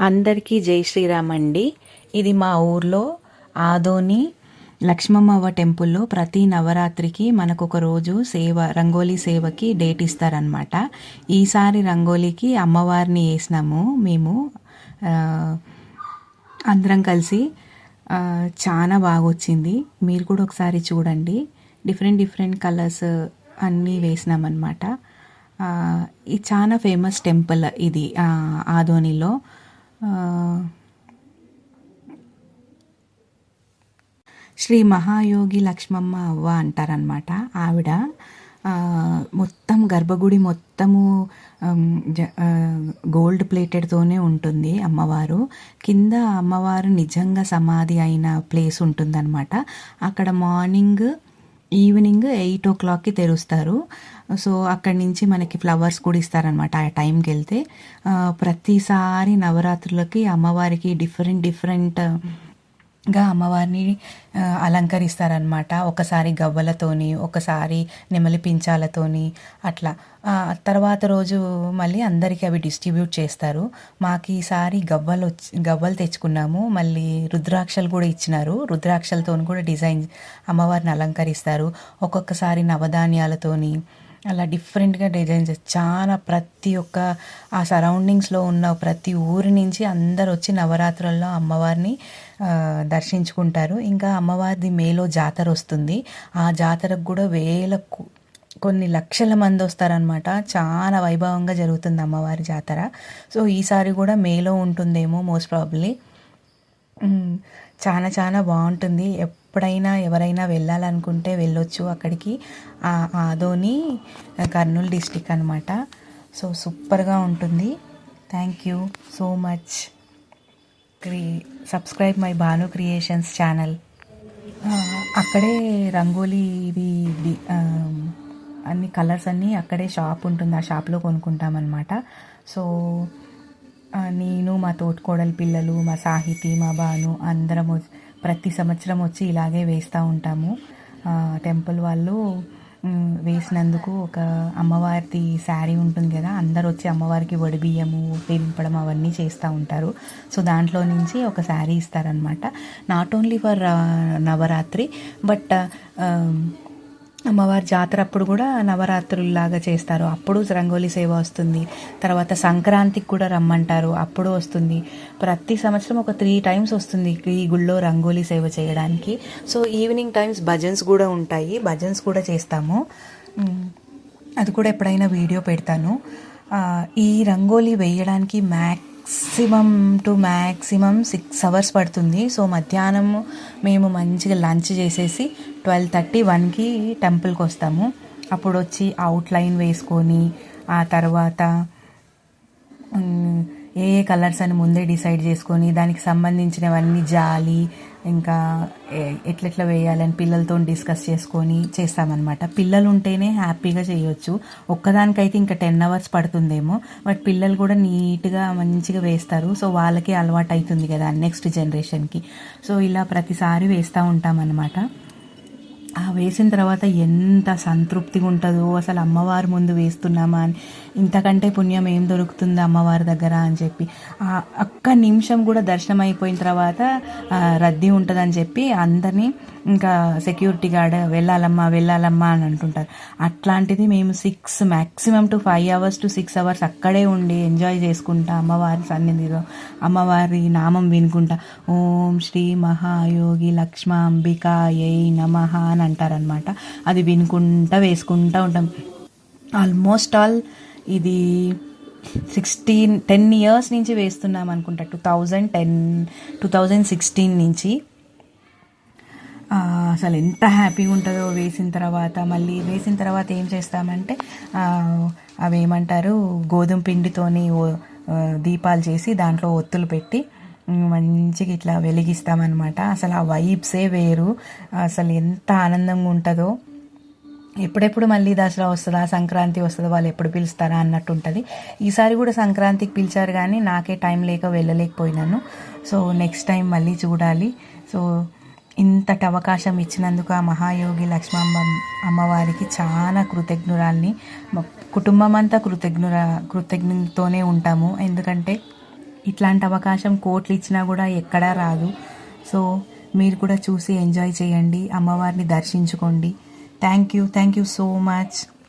అందరికీ జై శ్రీరామ్ అండి. ఇది మా ఊర్లో ఆదోని లక్ష్మమ్మవ్వ టెంపుల్లో ప్రతి నవరాత్రికి మనకు ఒక రోజు రంగోలీ సేవకి డేట్ ఇస్తారనమాట. ఈసారి రంగోలీకి అమ్మవారిని వేసినాము మేము అందరం కలిసి. చాలా బాగా వచ్చింది. మీరు కూడా ఒకసారి చూడండి. డిఫరెంట్ కలర్స్ అన్నీ వేసినామన్నమాట. ఇది చాలా ఫేమస్ టెంపుల్ ఇది ఆదోనిలో. శ్రీ మహాయోగి లక్ష్మమ్మ అవ్వ అంటారనమాట. ఆవిడ మొత్తం గర్భగుడి మొత్తము గోల్డ్ ప్లేటెడ్తోనే ఉంటుంది అమ్మవారు. కింద అమ్మవారు నిజంగా సమాధి అయిన ప్లేస్ ఉంటుందన్నమాట. అక్కడ మార్నింగ్ ఈవినింగ్ 8 o'clockకి తెరుస్తారు. సో అక్కడి నుంచి మనకి ఫ్లవర్స్ కూడా ఇస్తారనమాట ఆ టైంకి వెళ్తే. ప్రతిసారి నవరాత్రులకి అమ్మవారికి డిఫరెంట్గా అమ్మవారిని అలంకరిస్తారనమాట. ఒకసారి గవ్వలతోని, ఒకసారి నెమలి పించాలతోని అట్లా. తర్వాత రోజు మళ్ళీ అందరికీ అవి డిస్ట్రిబ్యూట్ చేస్తారు. మాకు ఈసారి గవ్వలు తెచ్చుకున్నాము. మళ్ళీ రుద్రాక్షలు కూడా ఇచ్చినారు. రుద్రాక్షలతో కూడా డిజైన్ అమ్మవారిని అలంకరిస్తారు. ఒక్కొక్కసారి నవధాన్యాలతోని అలా డిఫరెంట్గా డిజైన్స్. చాలా ప్రతి ఒక్క ఆ సరౌండింగ్స్లో ఉన్న ప్రతి ఊరి నుంచి అందరు వచ్చి నవరాత్రుల్లో అమ్మవారిని దర్శించుకుంటారు. ఇంకా అమ్మవారిది మేలో జాతర వస్తుంది. ఆ జాతరకు కూడా కొన్ని లక్షల మంది వస్తారనమాట. చాలా వైభవంగా జరుగుతుంది అమ్మవారి జాతర. సో ఈసారి కూడా మేలో ఉంటుందేమో మోస్ట్ ప్రాబబ్లీ. చాలా బాగుంటుంది. ఎప్పుడైనా ఎవరైనా వెళ్ళాలనుకుంటే వెళ్ళొచ్చు అక్కడికి. ఆదోని కర్నూలు డిస్టిక్ అనమాట. సో సూపర్గా ఉంటుంది. Thank you so much. Subscribe my Bhanu creations channel. అక్కడే రంగోలీ ఇవి అన్ని కలర్స్ అన్నీ అక్కడే షాప్ ఉంటుంది. ఆ షాప్లో కొనుక్కుంటామన్నమాట. సో నేను, మా తోటికోడలి పిల్లలు, మా సాహితి, మా భాను అందరం ప్రతి సంవత్సరం వచ్చి ఇలాగే వేస్తూ ఉంటాము. టెంపుల్ వాళ్ళు వేసినందుకు ఒక అమ్మవారిది శారీ ఉంటుంది కదా, అందరు వచ్చి అమ్మవారికి వడిబియ్యము నింపడం అవన్నీ చేస్తూ ఉంటారు. సో దాంట్లో నుంచి ఒక శారీ ఇస్తారనమాట. Not only for Navaratri, but అమ్మవారి జాతర అప్పుడు కూడా నవరాత్రుల్లాగా చేస్తారు. అప్పుడు రంగోలీ సేవ వస్తుంది. తర్వాత సంక్రాంతికి కూడా రమ్మంటారు, అప్పుడు వస్తుంది. ప్రతి సంవత్సరం ఒక 3 times వస్తుంది ఈ గుళ్ళో రంగోలీ సేవ చేయడానికి. సో ఈవినింగ్ టైమ్స్ భజన్స్ కూడా ఉంటాయి. భజన్స్ కూడా చేస్తాము. అది కూడా ఎప్పుడైనా వీడియో పెడతాను. ఈ రంగోలీ వేయడానికి మ్యాక్సిమం 6 hours పడుతుంది. సో మధ్యాహ్నం మేము మంచిగా లంచ్ చేసేసి 12:30-1కి టెంపుల్కి వస్తాము. అప్పుడు వచ్చి అవుట్లైన్ వేసుకొని ఆ తర్వాత ఏ కలర్స్ అని ముందే డిసైడ్ చేసుకొని దానికి సంబంధించినవన్నీ జాలి ఇంకా ఎట్లెట్లా వేయాలని పిల్లలతో డిస్కస్ చేసుకొని చేస్తామన్నమాట. పిల్లలు ఉంటేనే హ్యాపీగా చేయొచ్చు. ఒక్కదానికైతే ఇంకా 10 hours పడుతుందేమో. బట్ పిల్లలు కూడా నీట్గా మంచిగా వేస్తారు. సో వాళ్ళకి అలవాటు అవుతుంది కదా నెక్స్ట్ జనరేషన్కి. సో ఇలా ప్రతిసారి వేస్తూ ఉంటామన్నమాట. వేసిన తర్వాత ఎంత సంతృప్తిగా ఉంటుందో అసలు. అమ్మవారి ముందు వేస్తున్నామా అని, ఇంతకంటే పుణ్యం ఏం దొరుకుతుంది అమ్మవారి దగ్గర అని చెప్పి. ఒక్క నిమిషం కూడా దర్శనం అయిపోయిన తర్వాత రద్దీ ఉంటుందని చెప్పి అందరినీ ఇంకా సెక్యూరిటీ గార్డ్ వెళ్ళాలమ్మా అని అంటుంటారు. అట్లాంటిది మేము మ్యాక్సిమం 5 hours to 6 hours అక్కడే ఉండి ఎంజాయ్ చేసుకుంటా అమ్మవారి సన్నిధిలో అమ్మవారి నామం వినుకుంటా ఓం శ్రీ మహాయోగి లక్ష్మాంబికాయై నమః అని అంటారనమాట. అది వినుకుంటా వేసుకుంటా ఉంటాం. ఆల్మోస్ట్ ఆల్ ఇది 10 years నుంచి వేస్తున్నాం అనుకుంటా. 2016 నుంచి. అసలు ఎంత హ్యాపీగా ఉంటుందో వేసిన తర్వాత. మళ్ళీ వేసిన తర్వాత ఏం చేస్తామంటే అవేమంటారు గోధుమ పిండితోని దీపాలు చేసి దాంట్లో ఒత్తులు పెట్టి మంచిగా ఇట్లా వెలిగిస్తామన్నమాట. అసలు ఆ వైబ్సే వేరు. అసలు ఎంత ఆనందంగా ఉంటుందో. ఎప్పుడెప్పుడు మళ్ళీ దసరా వస్తుందా, సంక్రాంతి వస్తుందా, వాళ్ళు ఎప్పుడు పిలుస్తారా అన్నట్టు ఉంటుంది. ఈసారి కూడా సంక్రాంతికి పిలిచారు కానీ నాకే టైం లేక వెళ్ళలేకపోయినాను. సో నెక్స్ట్ టైం మళ్ళీ చూడాలి. సో ఇంతటి అవకాశం ఇచ్చినందుకు ఆ మహాయోగి లక్ష్మమ్మ అమ్మవారికి చాలా కృతజ్ఞురాల్ని. కుటుంబం అంతా కృతజ్ఞతోనే ఉంటాము. ఎందుకంటే ఇట్లాంటి అవకాశం కోట్లు ఇచ్చినా కూడా ఎక్కడా రాదు. సో మీరు కూడా చూసి ఎంజాయ్ చేయండి, అమ్మవారిని దర్శించుకోండి. Thank you so much.